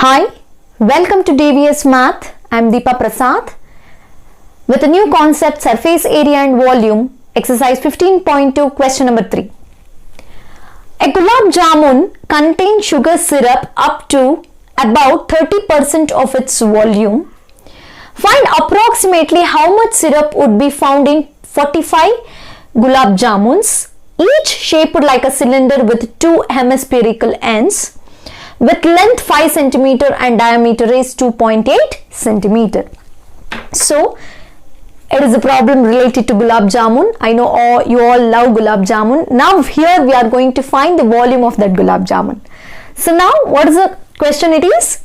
Hi, welcome to DVS Math. I am Deepa Prasad with a new concept, surface area and volume, exercise 15.2, question number 3. A gulab jamun contains sugar syrup up to about 30% of its volume. Find approximately how much syrup would be found in 45 gulab jamuns, each shaped like a cylinder with two hemispherical ends, with length 5 cm and diameter is 2.8 cm. So, it is a problem related to gulab jamun. I know you all love gulab jamun. Now, here we are going to find the volume of that gulab jamun. So, now what is the question it is?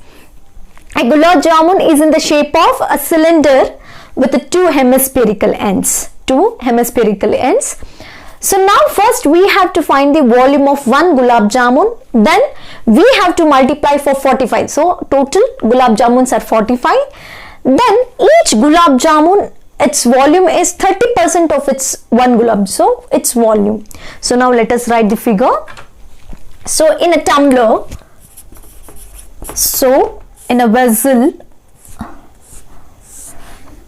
A gulab jamun is in the shape of a cylinder with two hemispherical ends. So now first we have to find the volume of one gulab jamun, then we have to multiply for 45. So total gulab jamuns are 45. Then each gulab jamun, its volume is 30% of its one gulab, so its volume. So now let us write the figure. So in a tumbler, so in a vessel,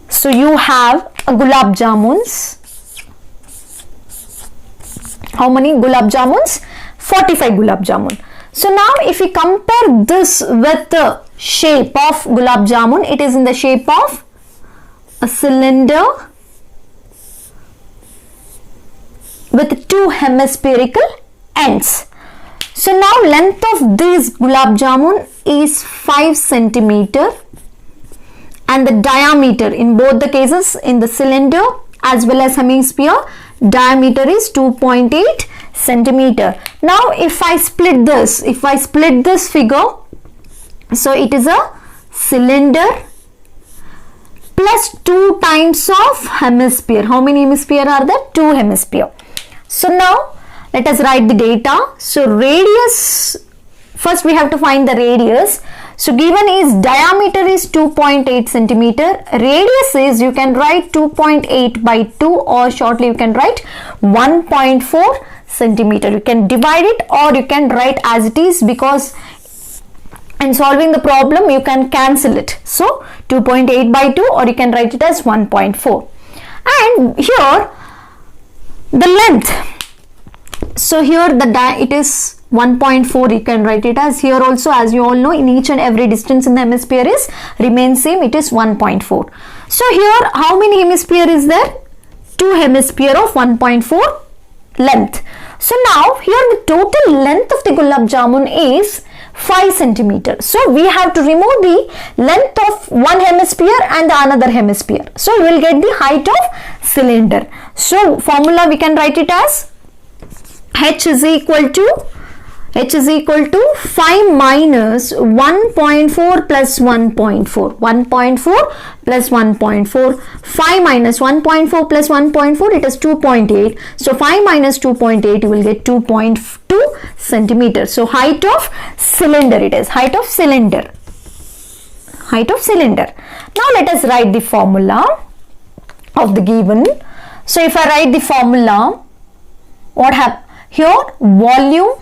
so you have a gulab jamuns. How many gulab jamuns? 45 gulab jamun. So now if we compare this with the shape of gulab jamun, it is in the shape of a cylinder with two hemispherical ends. So now length of this gulab jamun is 5 cm and the diameter in both the cases, in the cylinder as well as hemisphere, diameter is 2.8 cm. Now if I split this figure, so it is a cylinder plus 2 times of hemisphere. How many hemisphere are there? 2 hemisphere. So now let us write the data. So radius, first we have to find the radius. So given is diameter is 2.8 cm, radius is, you can write 2.8 by 2 or shortly you can write 1.4 cm. You can divide it or you can write as it is, because in solving the problem you can cancel it. So 2.8 by 2, or you can write it as 1.4. And here the length, so here it is 1.4, you can write it as here also, as you all know, in each and every distance in the hemisphere is remains same, it is 1.4. So here how many hemisphere is there? 2 hemisphere of 1.4 length. So now here the total length of the gulab jamun is 5 cm. So we have to remove the length of one hemisphere and the another hemisphere. So we will get the height of cylinder. So formula we can write it as H is equal to 5 minus 1.4 plus 1.4. 1.4 plus 1.4. 5 minus 1.4 plus 1.4, it is 2.8. So 5 minus 2.8, you will get 2.2 centimeters. So height of cylinder, it is height of cylinder. Now let us write the formula of the given. So if I write the formula, what happens here? Volume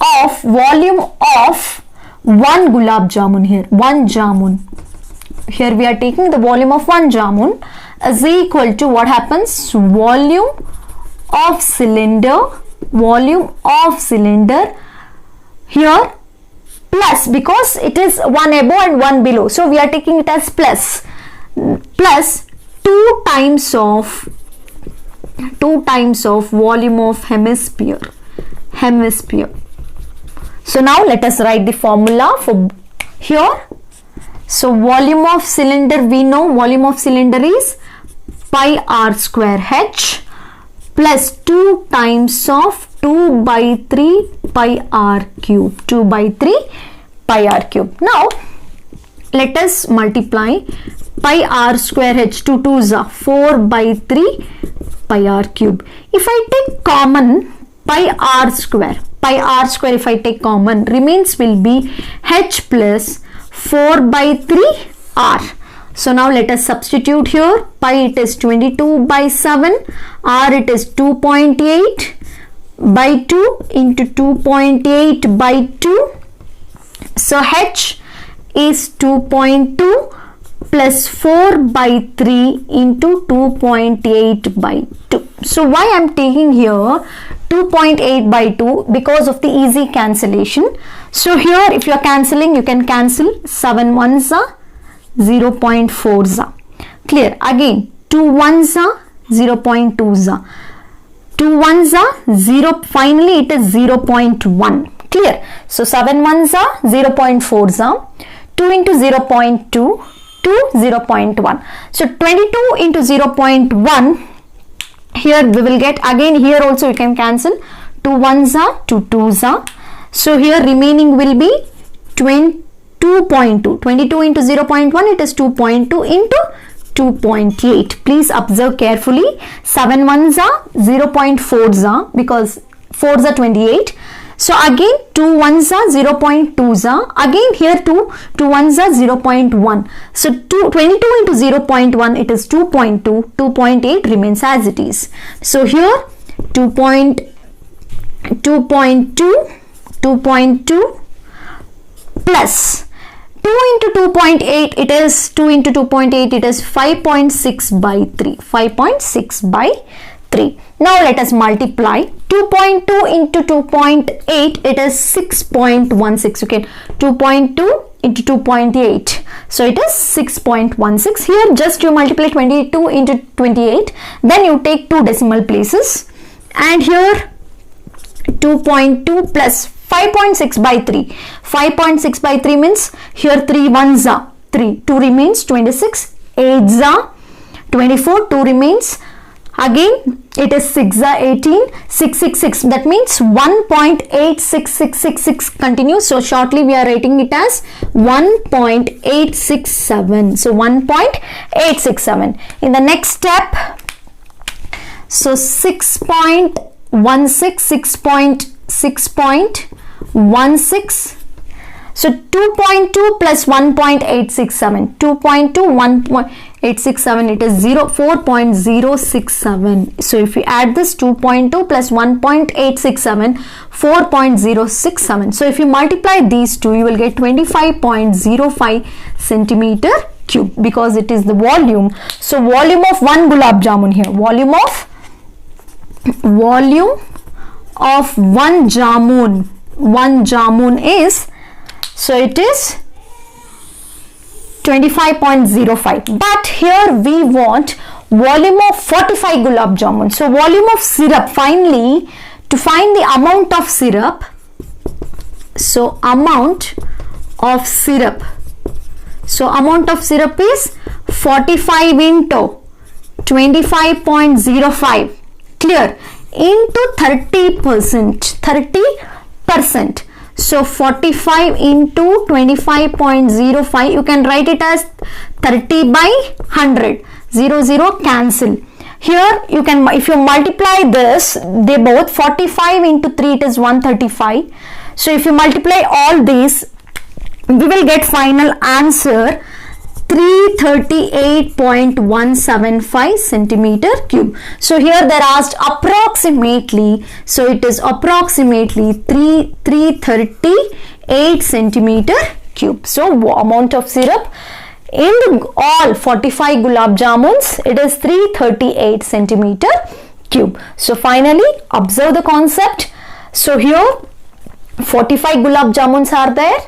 of one gulab jamun, here one jamun, here we are taking the volume of one jamun, is equal to what happens? Volume of cylinder here plus, because it is one above and one below, so we are taking it as plus 2 times of volume of hemisphere. So now let us write the formula for here. So volume of cylinder, we know volume of cylinder is pi r square h plus 2 times of 2 by 3 pi r cube. 2 by 3 pi r cube. Now let us multiply pi r square h, 2 2s are 4 by 3 pi r cube. If I take common pi r square if I take common, remains will be h plus 4 by 3 r. So now let us substitute here. Pi it is 22 by 7, r it is 2.8 by 2 into 2.8 by 2 So H is 2.2 plus 4 by 3 into 2.8 by 2. So why I am taking here 2.8 by 2? Because of the easy cancellation. So here if you are cancelling, you can cancel 7 ones are 0.4s are. Clear? Again 2 ones are 0.2s are. 2 ones are 0. Finally it is 0.1. Clear? So 7 ones are 0.4s are. 2 into 0.2 to 0.1. So 22 into 0.1. Here we will get, again here also you can cancel 2 ones are 2 twos are. So here remaining will be 2.2. 22 into 0.1, it is 2.2 into 2.8. Please observe carefully. 7 ones are 0.4s are, because 4s are 28. So again 2 ones are 0.2s are. Again here 2 ones are 0.1. So 22 into 0.1, it is 2.2. 2.8 remains as it is. So here 2.2 plus 2 into 2.8, it is 2 into 2.8, it is 5.6 by 3. 5.6 by 3. Now let us multiply. 2.2 into 2.8, it is 6.16. Okay, 2.2 into 2.8, so it is 6.16. Here just you multiply 22 into 28, then you take 2 decimal places, and here 2.2 plus 5.6 by 3. 5.6 by 3 means here 3 ones are 3, 2 remains, 26, 8s are 24, 2 remains, again it is 6 are 18, 666, that means 1.86666 continues. So shortly we are writing it as 1.867. So 1.867. In the next step, so 6.16. So 2.2 plus 1.867. 2.2, 1.867, it is 4.067. So if you add this 2.2 plus 1.867, 4.067. So if you multiply these two, you will get 25.05 centimeter cube, because it is the volume. So volume of one gulab jamun here. Volume of one jamun is, so it is 25.05, but here we want volume of 45 gulab jamun. So volume of syrup, finally to find the amount of syrup, so amount of syrup is 45 into 25.05, clear, into 30%. So 45 into 25.05, you can write it as 30 by 100. 0 cancel. Here you can, if you multiply this, they both 45 into 3, it is 135. So if you multiply all these, we will get final answer 338.175 centimeter cube. So here they are asked approximately, so it is approximately 338 centimeter cube. So amount of syrup in all 45 gulab jamuns, it is 338 centimeter cube. So finally observe the concept. So here 45 gulab jamuns are there,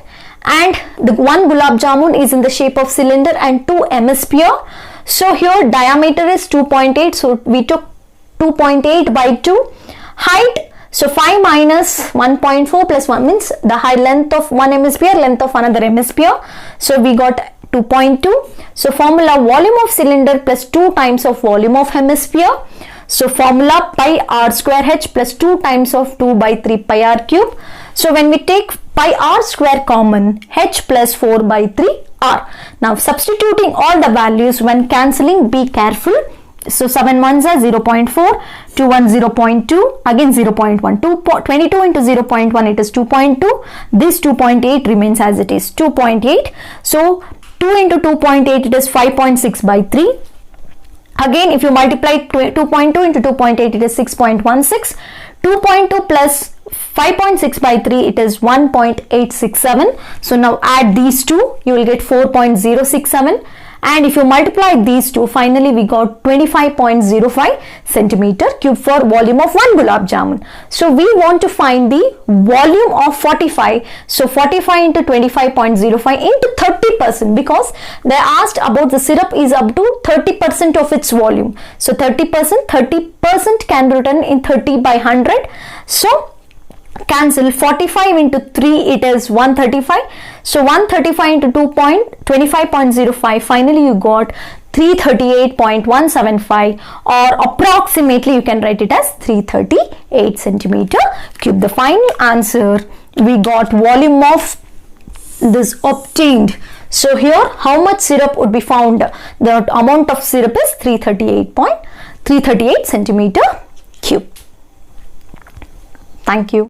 and the one gulab jamun is in the shape of cylinder and 2 hemisphere. So here diameter is 2.8, so we took 2.8 by 2. Height, so 5 minus 1.4 plus 1 means the high length of one hemisphere, length of another hemisphere. So we got 2.2. So formula volume of cylinder plus 2 times of volume of hemisphere. So formula pi r square h plus 2 times of 2 by 3 pi r cube. So when we take pi r square common, h plus 4 by 3 r. Now substituting all the values when cancelling, be careful. So 7 ones are 0.4, 2 1 0.2, again 0.1, 22 into 0.1, it is 2.2. This 2.8 remains as it is, 2.8. So 2 into 2.8, it is 5.6 by 3. Again if you multiply 2.2 into 2.8, it is 6.16. 2.2 plus 5.6 by 3, it is 1.867. So now add these two, you will get 4.067. And if you multiply these two, finally we got 25.05 centimeter cube for volume of 1 gulab jamun. So we want to find the volume of 45. So 45 into 25.05 into 30%, because they asked about the syrup is up to 30% of its volume. So 30% can be written in 30 by 100. So cancel 45 into 3, it is 135. So 135 into 2.25.05, finally you got 338.175, or approximately you can write it as 338 centimeter cube. The final answer, we got volume of this obtained. So here how much syrup would be found? The amount of syrup is 338 centimeter cube. Thank you.